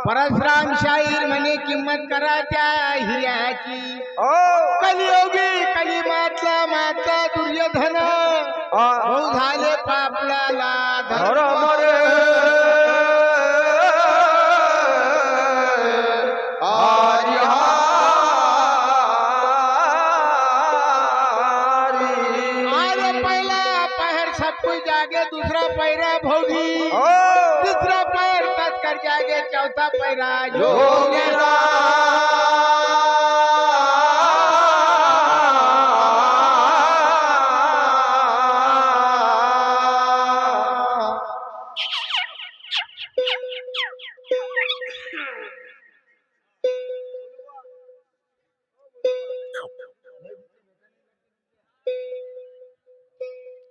परशुराम शाहीर म्हणे किंमत करा त्या हिऱ्याची. हो कलियोगी कलिमातला माता दुर्योधन भाऊ झाले पापलाला धर्म. जागे दूसरा पैरा भोगी, तीसरा पैर तस्कर जागे, चौथा पैरा जोगेरा.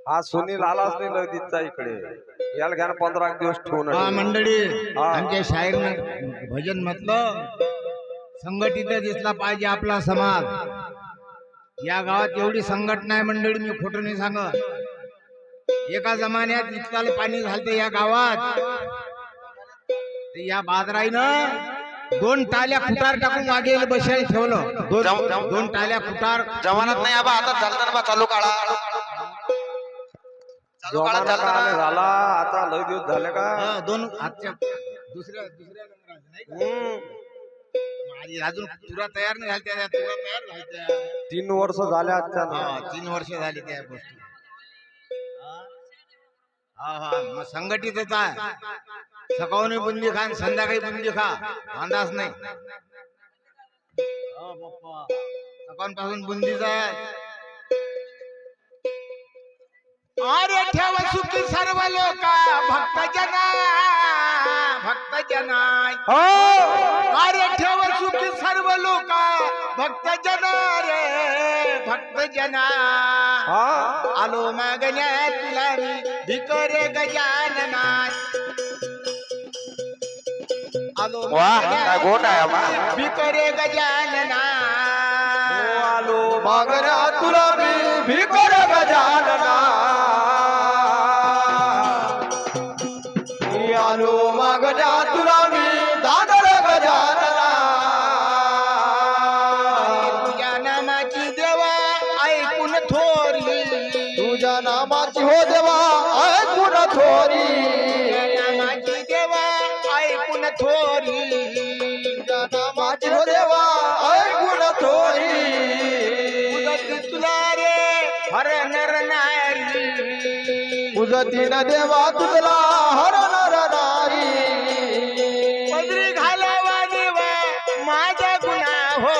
हा सुनील आलाच नाही नदीचा इकडे. याला घ्या 15 दिवस ठेवून. मंडळी आमच्या शाहीर भजन म्हटलं संघटित दिसला पाहिजे आपला समाज. या गावात एवढी संघटना आहे मंडळी, मी खोटं नाही सांगत. एका जमान्यात इतकाल पाणी झालतं या गावात, या बादराईनं 2 टाल्या फुटार टाकून मागे बसायला ठेवलं. 2 टाल्या फुटार जमानात नाही आबा, आता चालतं ना बा. चालू काळा झाला आता लय दिवस झाले का. 2 आजच्या दुसऱ्या अजून तुरा तयार नाही झाल्या. तुरा तयार झाल्या 3 वर्ष झाले आजच्या. 3 वर्ष झाली त्या गोष्टी. मग संघटितच आहे. सकाळी बुंदी खा आणि संध्याकाळी बुंदी खा, अंदाज नाही. सकाळपासून बुंदीच आहे. अरे ठेव सुखी सर्व लोका भक्त जना, भक्त जना. अरे ठेव सुखी सर्व लोका भक्त जना रे भक्त जना. आलो मागण्या तुला मी भिकोरे गजानना. आलो भिकोरे गजानना. आलो मागण्या तुला मी भिकोरे गजानना. आलो मागण्या तुला मी दादर गजानना. तुझ्या नामाची देवा ऐकून थोरी, तुझ्या नामाची हो देवा ऐकून थोरी. नामाची देवा ऐकून थोरी, तुझ्या नामाची हो देवा ऐकून थोरी. तुला रे हर नर नारी, उजतीन देवा तुझला हर नर नारी. पदरी घालावा देवा माझा गुन्हा हो,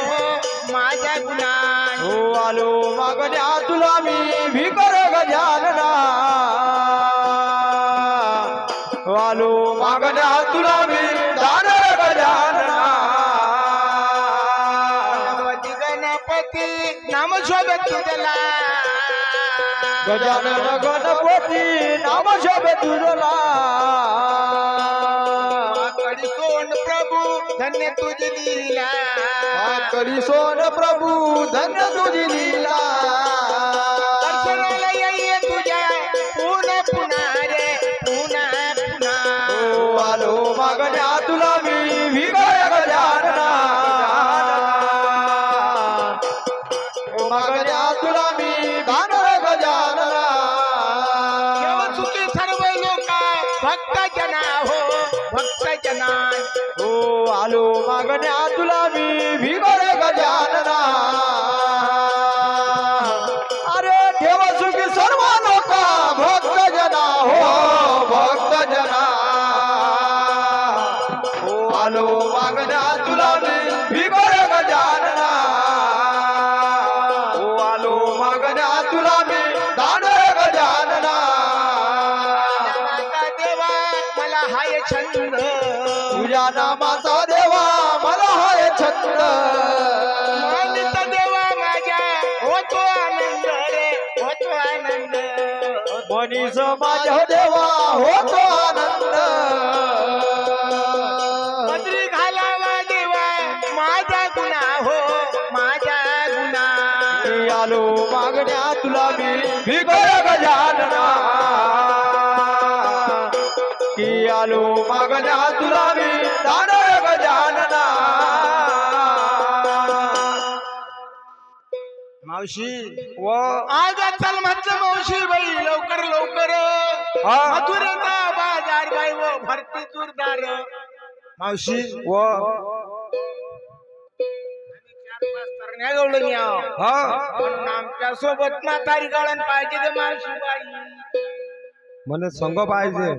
माझा गुन्हा. हो आलो मागण्या तुला मी भिकर गजानना. आलो मागण्या तुला मी दानर गजानना. गणपती गणपती नाम शोभत तुझला, गजानन गणपती नाम शोभे तुझला. कडी सोन प्रभू धन्य तुझी लीला, करी सोन प्रभू धन्य तुझी लीला. दर्शनाला येई तुझ्या पुन्हा पुन्हा रे पुन्हा पुन्हा. हो आलो मागण्या तुला मी भिकर गजानना. मागण्या तुला मी दानर गजानना. सुखी सर्व लोका भक्त जना हो, भक्त जना. हो आलो मागण्या तुला मी भिकर गजानना. अरे ठेव सुखी सर्व लोका भक्त जना हो, भक्त जना. हो आलो मागण्या तुला मी भिकर गजानना. हो आलो मागण्या तुला मी दानर गजानना. नामाचा देवा मला हाय छंद, तुझ्या नामाचा देवा मला हाय छंद. मानित देवा माझ्या होतो आनंद रे होतो आनंद. मनीष माझ्या देवा होतो आनंद. पदरी घालावा देवा माझा गुन्हा हो, माझा गुन्हा. आलो मागण्या तुला मी भिकर गजानना. की आलो मागण्या तुला मी दानव गजानना. मावशी व आज चल म्हटलं मावशी बाई लवकर लवकर हा. मथुरेचा बाजार बाई व भरती तुरदार. मावशी व तरण्या गवळण याव हा. पण आमच्या सोबत म्हातारी गाळण पाहिजे ग मावशी बाई. म्हणे संग पाहिजे.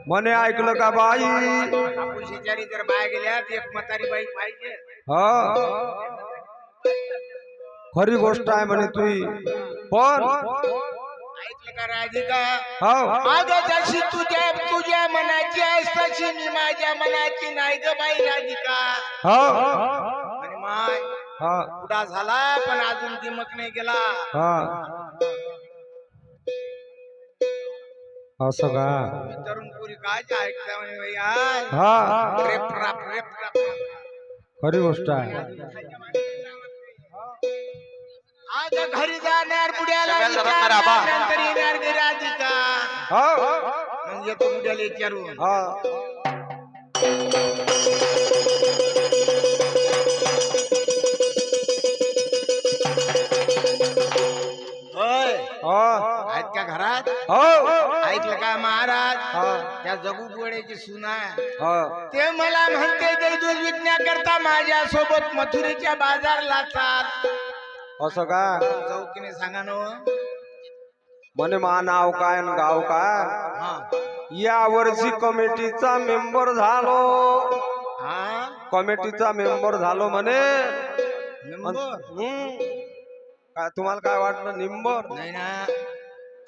म्हणे ऐकलं का बाई. आपण शेजारी जर बाया गेल्यात एक म्हातारी बाई पाहिजे. हा खरी गोष्ट आहे म्हणे तुई. पण ऐकलं का राधिका. हा अग जशी तुझ्या तुझ्या मनाची आहेस तशी मी माझ्या मनाची नाही ग बाई राधिका. हा आणि माय हा बुडा झाला पण अजून दिमक नाही गेला. हा असं का. तरुण पुरी काय ऐकता म्हणे बाई आय. हा रेप राप रेप राप. खरी गोष्ट आहे. आज घरी जाणार बुड्याला सगळ्यात जबाबदार आबा. नंतर येणार ग राधिका. हा मग येतो बुड्याला विचारून. हा होय हा आहेत का घरात. हो ऐकलं का महाराज. हा त्या जगू बुड्याची सून आहे. हा ते मला म्हणते ते दूध विकण्याकरता माझ्या सोबत मथुरेच्या बाजारला चाल. असं का. चौकीने सांगा ना हो. म्हणे मा नाव काय न गाव काय. हा या वर्षी कमिटीचा मेंबर झालो. हा कमिटीचा मेंबर झालो म्हणे. नंबर काय तुम्हाला काय वाटलं निंबर. नाही ना.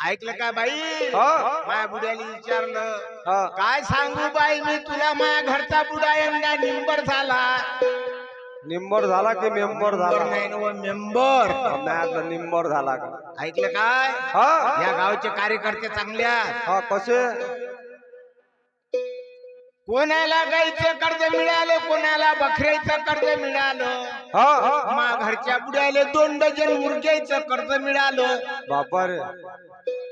ऐकलं का बाई. हा माझ्या बुड्याला विचारलं हा काय सांगू बाई मी तुला माझ्या घरचा बुडा यंदा निंबर झाला. निंबर झाला की मेंबर झाला. नाही ना मेंबर. नाही निंबर झाला का. ऐकलं काय. हा या गावचे कार्यकर्ते चांगल्या. हा कसे. कोणाला गाईचं कर्ज मिळालं कोणाला बकऱ्याचं कर्ज मिळालं. हा मा घरच्या बुड्याले 2 डझन मुर्ग्याचं कर्ज मिळालं. बापा रे.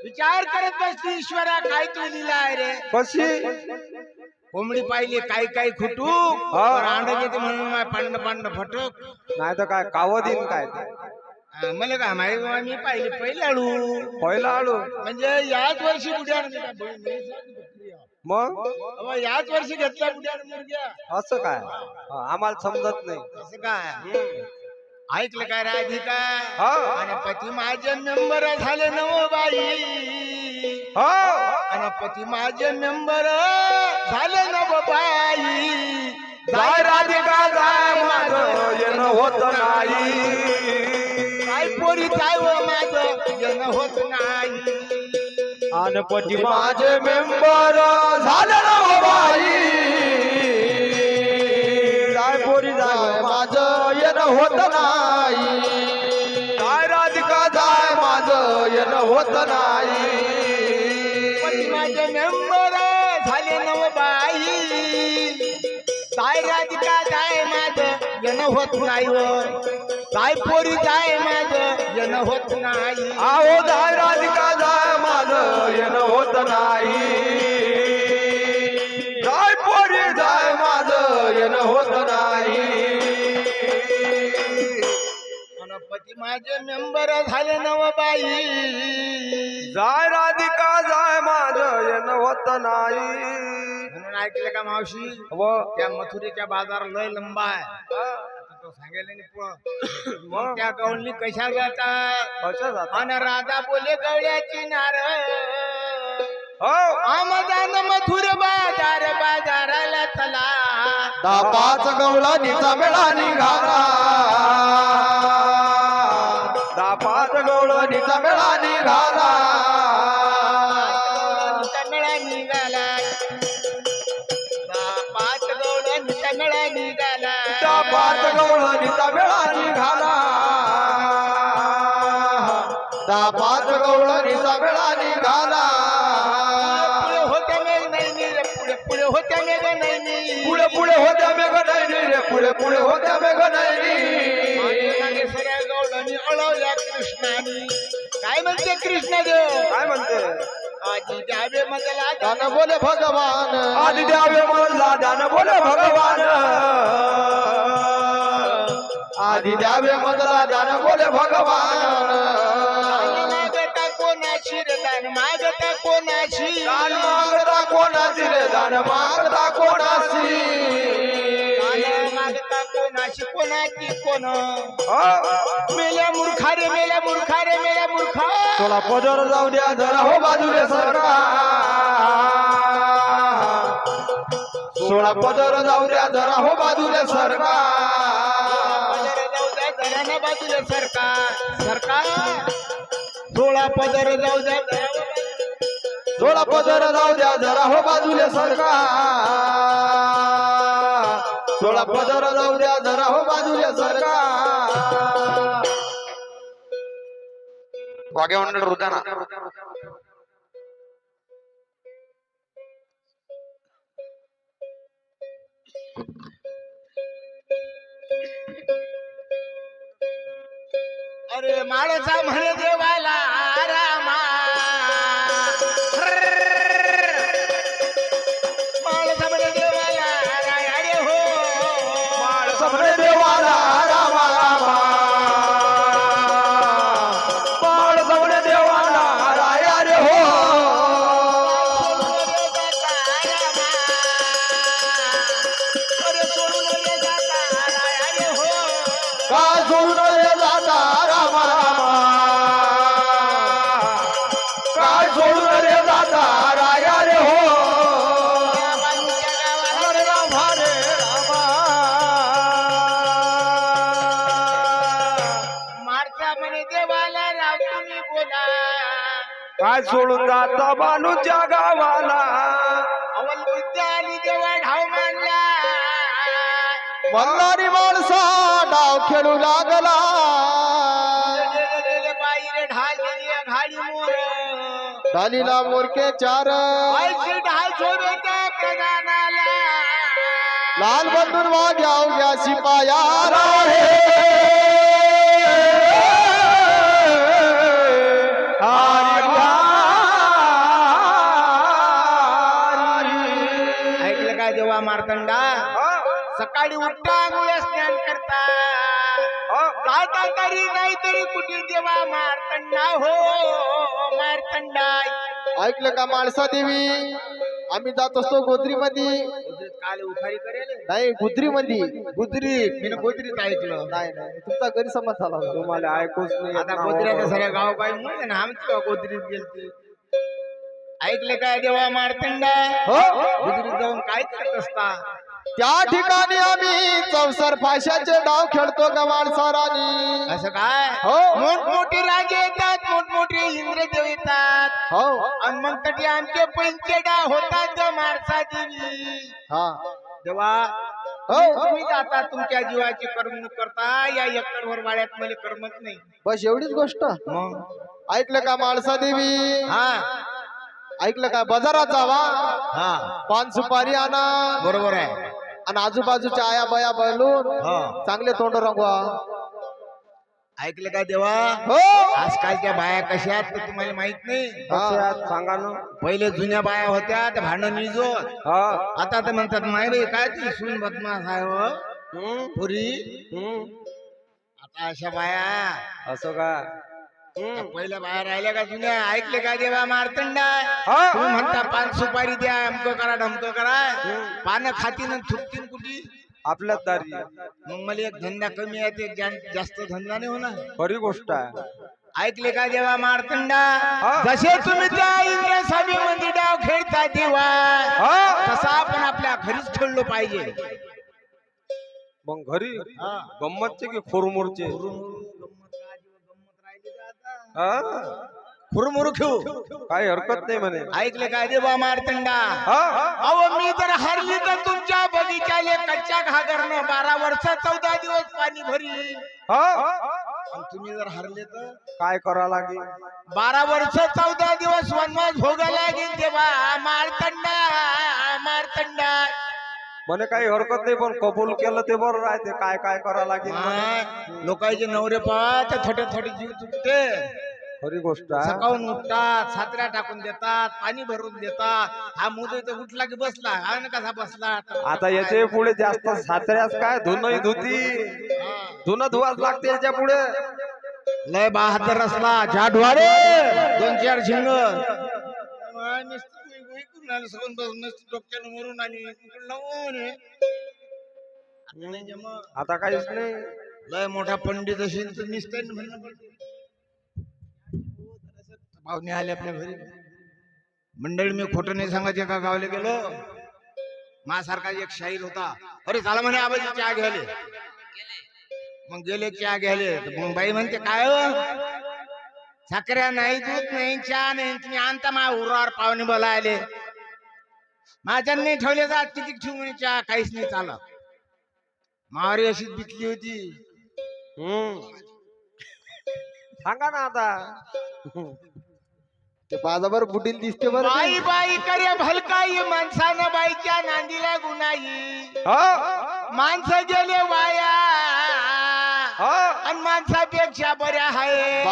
विचार करत बसली ईश्वरा काय तू लिहिला आहे रे. कशी. कोंबडी पाहिली काही काही खुटू हा. अंड घेते म्हणून माय पांड पांड फटक. नाही तर काय काव दिन काय ते. मला काय माहिती बा, मी पाहिली पहिला आळू. पहिला आळू. म्हणजे याच वर्षी बुड्यानं मग अबा, याच वर्षी घेतला बुड्यानं मुर्ग्या. असं काय. हा, आम्हाला समजत नाही. असं काय. ऐकलं काय राधिका. हा आणि पती माझे मेंबर झाले नव बाई. हा आणि पती माझे मेंबर झाले नव बाई. जाय राधिका जाय माझं येणं होत नाही. काय पोरी जाय व माझं येणं होत नाही. आणि पती माझे मेंबर झाले ना हो बाई. जाय पोरी जाय माझं येणं होत नाही. जाय राधिका जाय माझं येणं होत नाही. पती माझे मेंबर झाले नव बाई. काय राधिका जाय माझं येणं होत नाही व. काय पोरी जाय माझं येणं होत नाही. आओ जाय राधिका जाय माझं येणं होत नाही. जाय पोरी जाय माझं येणं होत नाही. पती माझे मेंबर झाले नव बाई. जाय राधिका जाय माझं येणं होत नाही. म्हणून ऐकलं का मावशी. व त्या मथुरेच्या बाजार लय लंबा आहे. आता तो सांगायला नाही पुढं. मग त्या गवळणी कशा जातात. कशा जातात. अन राधा बोले गवळ्याची नार. हो आमदान मथुर बाजार बाजाराला चला. 5 गवळणीचा मेळा निघाला. 5 गवळणीचा मेळा निघाला. मेळा निघाला. 5 गवळणीचा मेळा निघाला. 5 गवळणीचा मेळा निघाला. 5 गवळणीचा मेळा निघाला. पुढे होत्या मेघ नाही रे पुढे पुढे होत्या मेघ नाही. पुढे पुढे होत्या मेघ नाही रे पुढे पुढे होत्या मेघ नाही. सगळ्या गवळणी अळवल्या कृष्णानी. काय म्हणते कृष्णदेव. काय म्हणते. आजी द्यावे मजला गाणं बोले भगवान. आदि द्यावे मला ध्यान बोले भगवान आधी द्यावे मधला ध्यान बोले भगवान मागता कोणाशी रे दान मागता कोणाशी दान मागता कोणाची रे दान मागता कोणाची दान मागता कोणाशी कोणाची कोण हो. मेल्या मूर्खा रे मेल्या मूर्खा रे मेल्या मूर्खा थोडा पदर जाऊ द्या जरा हो बाजूले सरका सोळा पदर जाऊ द्या जरा हो बाजूले सरका पदर जाऊ द्या घरानं बाजूला सरकार सरकार 16 पदर जाऊ द्या सोळा पदर जाऊ द्या जरा हो बाजूले सरका सोळा पदर जाऊ द्या जरा हो बाजूले सरका वाघे मंडळ रुदाना अरे माळसा म्हणे देवाला रामा माळसा म्हणे देवाला अरे हो सगळे देवाला रामा रामा बाळ सगळे देवाला राया रे हो अरे सोडून रे जाता अरे हो का सोडून रे जाता रामा रामा काय सोडून रे जाता राया रे हो हरे राम हरे रामा मारता म्हणे देवाला राव तुम्ही बोला काय सोडून जाता बालूच्या गावाला अवल विद्या आणि देवा ढाव मानला वंदारी माणसा डाव खेळू लागला बाईरे ढाल गेली घाडी मोर डालीला मोरके चार बाईचे ढाल छोडे त्या प्रधानाला लाल बंधून वाग्या उग्या शिपाया राहे ऐकलं काय देवा मार्तंडा सकाळी उठता आंघोळ्या स्नान करता जाता तरी नाही तरी कुठे देवा मार्तंडा हो मार्तंडा ऐकलं का माणसा देवी आम्ही जात असतो गोद्री मध्ये काल उखारी करेल नाही गुद्री मध्ये गुजरी मी गोजरीत ऐकलं नाही नाही तुमचा गैरसमज झाला तुम्हाला ऐकूच नाही आता गोजऱ्याचं सगळं गाव काय म्हणलं ना आमची गोजरीत गेलती ऐकले काय देवा मार्तंडा हो गुजरीत जाऊन काय करत असता त्या ठिकाणी आम्ही चौसर फाशाचे डाव खेळतो का माणसारानी असं काय हो. मोठमोठे राजे येतात मोठमोठे इंद्रदेव येतात हो आणि मग तरी आमचे पंचेडा होतात ग मारसा देवी हा तेव्हा हो तुम्ही जाता तुमच्या जीवाची करमणूक करता या एकरभर वाड्यात मला करमत नाही बस एवढीच गोष्ट मग ऐकलं का माणसा देवी हा ऐकलं का बाजारात जावा हा पान सुपारी आणा बरोबर आहे आणि आजूबाजूच्या आया बया बोलून हा चांगले तोंड रंगवा ऐकलं का देवा हो आजकालच्या बाया कशा आहेत ते तुम्हाला माहित नाही सांगा ना पहिले जुन्या बाया होत्या त्या भांडण निजोत हा आता तर म्हणतात माय बाई काय ती सून बदमाश आहे हो पुरी आता अशा बाया असं का पहिल्या बाया राहिल्या का जुन्या ऐकले का देवा मार्तंडा हा. तुम्ही म्हणता पान सुपारी द्या अमकं करा ढमकं करा पानं खातीन आणि थुकतीन कुठे आपल्याच दारी मग मला एक धंदा कमी आहे ते जास्त धंदा नाही होणार खरी गोष्ट आहे ऐकले का देवा मार्तंडा हा. जसे तुम्ही त्या इंद्र सभेमध्ये डाव खेळता देवा हा. तसा आपण आपल्या घरीच खेळलो पाहिजे मग घरी हा. गंमतचे की खोरमोरचे खुरमुरु खेळू काही हरकत नाही म्हणे ऐकले काय देवा मार्तंडा हा. अहो मी जर हरली तर तुमच्या बगीचाले कच्च्या घागरनं 12 वर्ष 14 दिवस पाणी भरी हा. आणि तुम्ही जर हरले तर काय करा लागेल 12 वर्ष 14 दिवस वनवास भोगा लागेल देवा मार्तंडा मार्तंडा म्हणे काही हरकत नाही पण कबूल केलं ते बरं राहते काय काय करा लागेल म्हणे. लोकांचे नवरे पाहा थोडे थोडे जीव तुटते खरी गोष्ट आहे. सकाळून उठतात, छत्र्या टाकून देतात, पाणी भरून देतात. हा मुदई तर उठला की बसला, हा ना कसा बसला आता याच्या पुढे जास्त सातऱ्यास काय धुणं धुती धुणं धुवाच लागते याच्या पुढे. लय बहादर असला जाडवारे 2-4 झिंग डोक्यानं मरून आणि आता काहीच नाही. लय मोठा पंडित असेल तर निसतंय ना म्हणणं पडते. पाहुणे आले आपल्या घरी. मंडळी मी खोटं नाही सांगत. एका गावाला गेलो, माझ्यासारखा एक शाहीर होता. अरे झाला म्हणे आबाजी चहा घ्यायले. मग गेले चहा घ्यायले. मग बाई म्हणते काय हो, साखऱ्या नाही, दूध नाही, चहा नाही, तुम्ही आणता मा उरावर पाहुणे बोलायले. माझ्या नाही ठेवले जात, किती ठेवू म्हणे चहा, काहीच नाही चालत. मारी अशीच बिकली होती. सांगा ना आता. ते बाजावर बुटील दिसते बरं. बाई बाई करे भलकाई, माणसानं बाईच्या नांदीला गुणाई. माणसं गेले वाया आणि माणसापेक्षा बऱ्या आहे.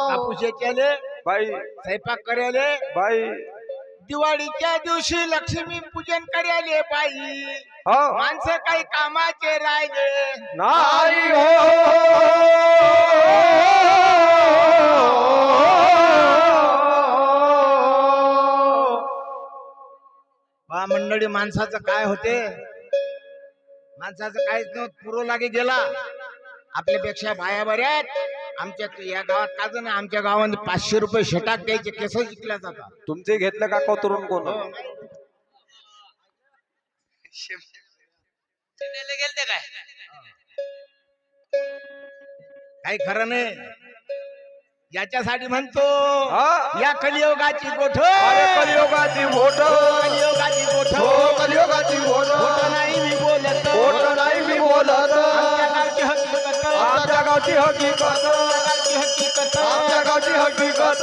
कापूसे केले बाई, स्वयंपाक करायले बाई, दिवाळीच्या दिवशी लक्ष्मी पूजन करायले बाई. माणसं काही कामाचे राहिले नाही हो. बा मंडळी, माणसाचं काय होते, माणसाचं काहीच नव्हतं. पुरो लागे गेला. आपल्यापेक्षा बाया बऱ्यात. आमच्या या गावात काज ना, आमच्या गावात 500 रुपये शेटाक द्यायचे, केस जिंकल्या जातात. तुमचे घेतलं का कोतरून कोण? काही खरं नाही. याच्यासाठी म्हणतो या कलियुगाची गोठ, कलियुगाची बोट, कलियुगाची गोठ, कलियुगाची बोट. नाही मी बोलत, नाही मी बोलत. आमच्या गावची हकीकत, आमच्या गावची हकीकत, आमच्या गावची हकीकत.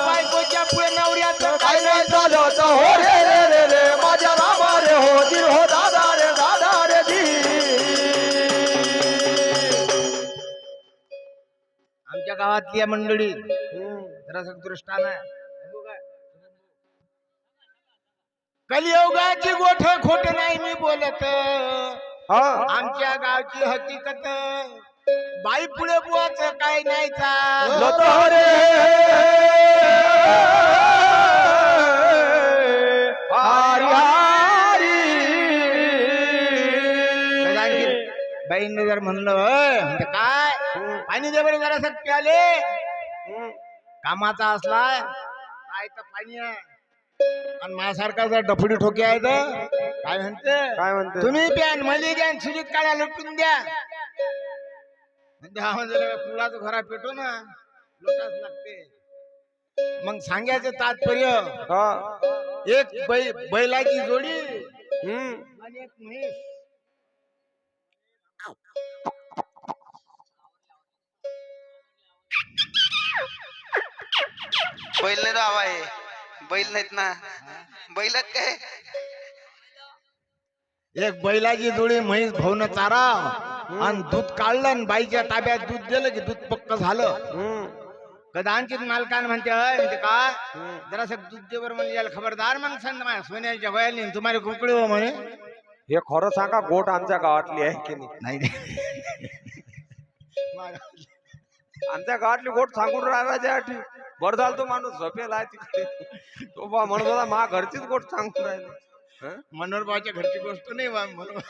बायकोच्या पुढे नवऱ्याचं काय नाही झालं तर हो रे रे रे रे माझ्या रामा रे हो जी हो दादा रे जी. आमच्या गावातली मंडळी जरा दृष्टान आहे. कलियुगाची गोठ, खोट नाही मी बोलत. आमच्या गावची हकीकत, बाई पुढे बुवाचं काय नाही चालत. रे बाईंनी जर म्हणलं म्हणजे काय, पाणी दे बरे जरा प्याले. कामाचा असलाय काय तर पाणी आहे, आणि माझ्यासारखा जर डफडी ठोके आहे तर काय म्हणते, तुम्ही प्यान मली द्या, सुलीत काढ्या लुटून द्या. म्हणजे हा म्हणजे फुलाचं घरा पेटो ना, लोटाच लागते. मग सांगायचं तात्पर्य, एक बैलाची जोडी आणि एक म्हैस. बैल नाही राव आहे, बैल नाहीत ना, बैलात काय. एक बैलाची जोडी म्हैस भाऊन चारा आणि दूध काढलं आणि बाईच्या ताब्यात दूध दिलं की दूध पक्क झालं. कदाचित मालकान म्हणते काय जरास दूध देवर म्हणजे याला खबरदार, मग सांग सोन्याच्या वयाने तुम्हाला कुकडी हो म्हणे. हे खरं सांगा, गोट आमच्या गावातली आहे की नाही? आमच्या गावातली गोट सांगून राहिला. बरं झालं तो माणूस झोपेला आहे तिकडे. तो बा म्हणत होता मा घरचीच गोट सांगून राहिली. मनोहरबाच्या घरची गोष्ट नाही बा म्हणून.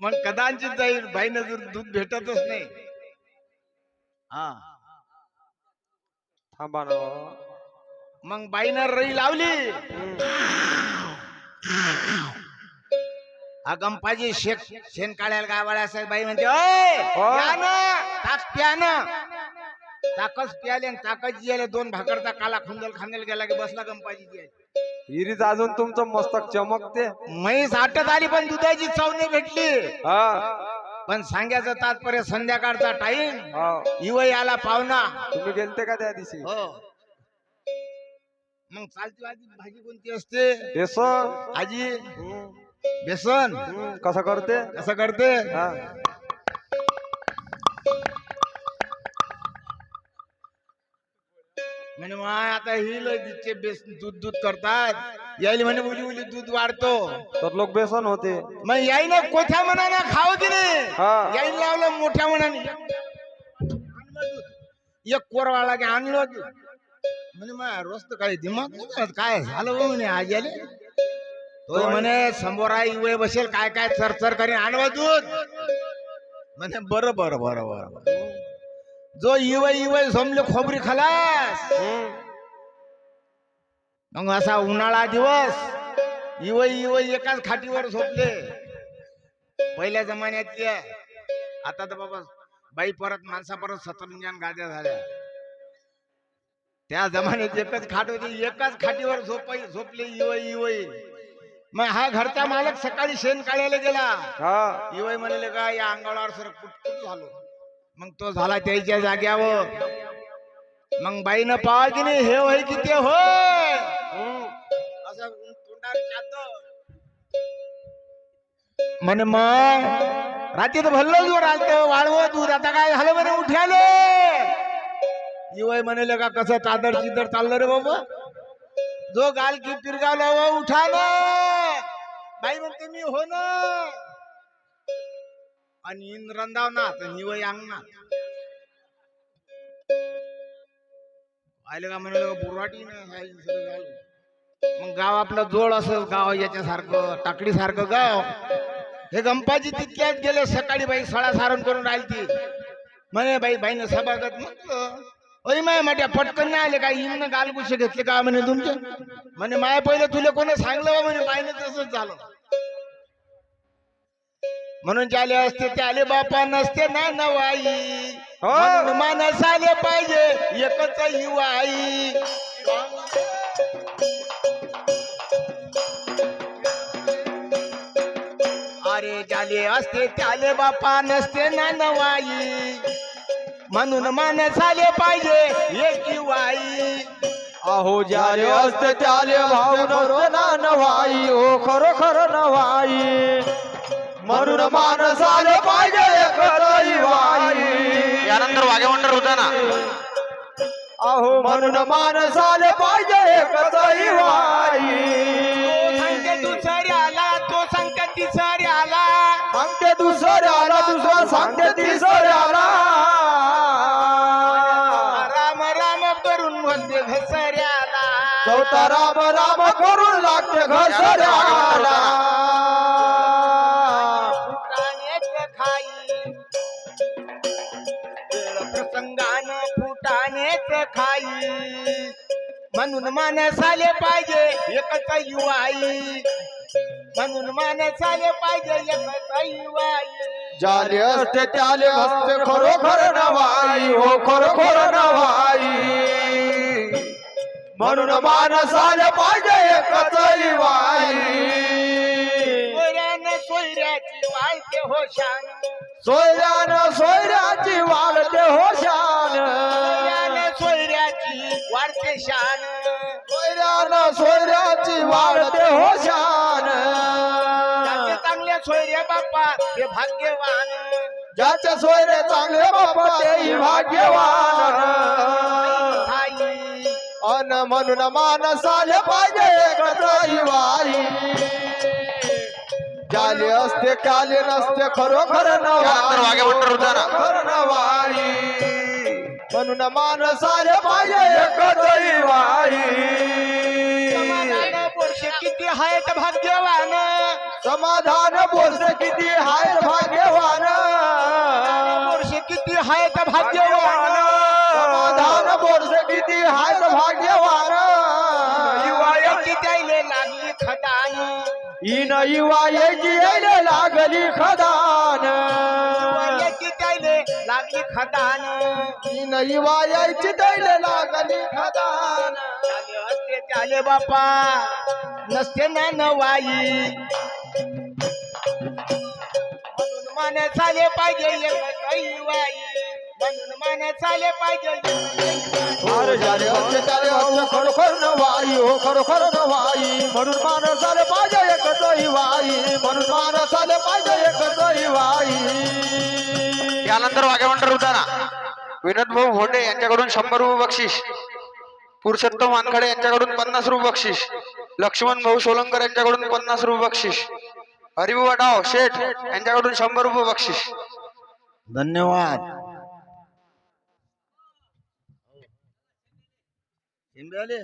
मग कदाचित जाईल बाईनं जर दूध भेटतच नाही. हा थांबा ना. मग बाईनं रई लावली. हा गंपाजी शेण काढायला गावाला साहेब बाई म्हणते ताकच प्याले आणि ताकच जियाले. 2 भाकरचा काला खांदेल गेला की बसला गंपाजी जियाले. हिरीच अजून तुमचं मस्तक चमकते. म्हैस आटत आली पण दुधाची चव नाही भेटली. पण सांगायचं तात्पर्य, संध्याकाळचा टाइम इवई आला पाहुणा. तुम्ही गेलते का त्या दिवशी? हो. मग चालती भाजी कोणती असते बेसन. आजी? बेसन कसं करते? कसं करते? हा. म्हणे माय आता ही लय दिसचे बेसन दूध दूध करतात यायला म्हणे उली उली दूध वाढतो तर लोक बेसन होते. मग याई ना कोठ्या मनानं खाव की नाही हा. यायला लावलं मोठ्या मनाने एक कोरवाला की आणलं दूध म्हणे मा रोज तर काही दिमाग नाही करत. काय झालं हो म्हणे आज याले तो म्हणे समोर आई वय बसेल काय काय चरचर करीन आणवा दूध म्हणे बरं बरं बरं बरं जो इवय इवय जमले खोबरी खलास मग असा उन्हाळा दिवस इवय इवय एकाच खाटीवर झोपले पहिल्या जमान्यातली आता तर बाबा बाई परत माणसा परत सतरंजन गाद्या झाल्या त्या जमान्यात एकच खाट होती एकाच खाटीवर झोपले इवय इवय मग हा घरचा मालक सकाळी शेण काढायला गेला हा. इवय म्हणाले का या अंगावर सर कुटकुट झालो मग तो झाला त्याच्या जाग्यावर मग बाईनं पाहा की नाही हे होय की ते होय असं तोंडावर चादर म्हणे मग रात्री तर भरलं जोर आलत वाळव दूध आता काय झालं म्हणे उठ्याले इवय म्हणाले का कसं चादर चिदर चाललं रे बाबा जो गाल की पिरगावला व उठा ना बाई म्हणते मी हो ना आणि इंद्रंदाव ना तर निवय अंगना आले का म्हणाले बुराटी ना मग गाव आपलं जोड असं गाव याच्यासारखं टाकडी सारखं गाव हे गंपाजी तितक्यात गेले सकाळी बाई सळा सारण करून राहिली ती म्हणे बाई बाईनं सभागत म्हटलं ओय माय माझ्या पटकन नाही आले काय इन गालगुशे घेतले का म्हणे तुमचे म्हणे माय पहिले तुला कोणी सांगलं म्हणे बाईनं तसंच झालं म्हणून ज्याले असते त्याले बापा नसते ना नवाई माणस आले पाहिजे एकच युवाई अरे ज्याले असते त्याले बापा नसते ना नवाई म्हणून माणस आले पाहिजे एक युवाई अहो ज्याले असते त्याले भाव नसते ना नवाई हो खरोखर नवाई म्हणून माणस आले पाहिजे एकच युवाई. यानंतर वाघेवंडर होता ना. अहो म्हणून माणस आले पाहिजे एकच युवाई. सांगते दुसऱ्याला तो सांगते तिसऱ्याला सांगते दुसऱ्याला दुसरा सांगते तिसऱ्याला राम राम करून म्हणते घसऱ्याला चौथा राम राम करून लागते घसऱ्याला. प्रसंगानं फुटानेच खाई म्हणून माणस आले पाहिजे एकच युवाई म्हणून माणस आले पाहिजे एकच युवाई. ज्याले असते त्याले असते खरोखर नवाई हो खरोखर नवाई म्हणून माणस आले पाहिजे एकच युवाई. सोयऱ्यानं सोयऱ्याची वाळते हो शान सोयऱ्यानं सोयऱ्याची वाढते हो शान सोयऱ्यानं सोयऱ्याची वाढते शान सोयऱ्यानं सोयऱ्याची वाढते हो शान. ज्याचे चांगले सोयरे बाप्पा हे भाग्यवान ज्याचे सोयरे चांगले बाबा तेही भाग्यवान. आई अन म्हणून माणस आले पाहिजे एकच युवाई. ज्याले असते त्याले नसते खरोखर नवाई खरोखर नवाई म्हणून माणस आले पाहिजे एकच युवाई. समाधान वर्ष किती आहेत भाग्यवान समाधान बोलस किती हाय भाग्यवान वर्ष किती आहेत भाग्यवान समाधान बोलस किती हाय भाग्यवान. युवायाची द्यायले लागली खदान इन युवा यायची यायला लागली खदान. युवायाची द्यायले लागली खदान इन युवा यायची द्यायला लागली खदान. त्याले असते त्याले बापा नसते ना नवाई म्हणून माणस आले पाहिजे एकच युवाई म्हणून माणूस आले पाहिजे अरे ज्याले असते त्याले असते खरोखर नवाई हो खरोखर नवाई म्हणून माणूस आले पाहिजे एकच वाई म्हणून माणूस आले पाहिजे एकच वाई यानंतर वाघेवंटर उतारा विनोद भाऊ भोंडे यांच्याकडून 100 रुपये बक्षीस, पुरुषोत्तम वानखडे यांच्याकडून 50 रुपये बक्षीस, लक्ष्मण भाऊ सोलंकर यांच्याकडून 50 रुपये बक्षीस, हरिभाऊ वडाव शेठ यांच्याकडून 100 रुपये बक्षीस. धन्यवाद. आले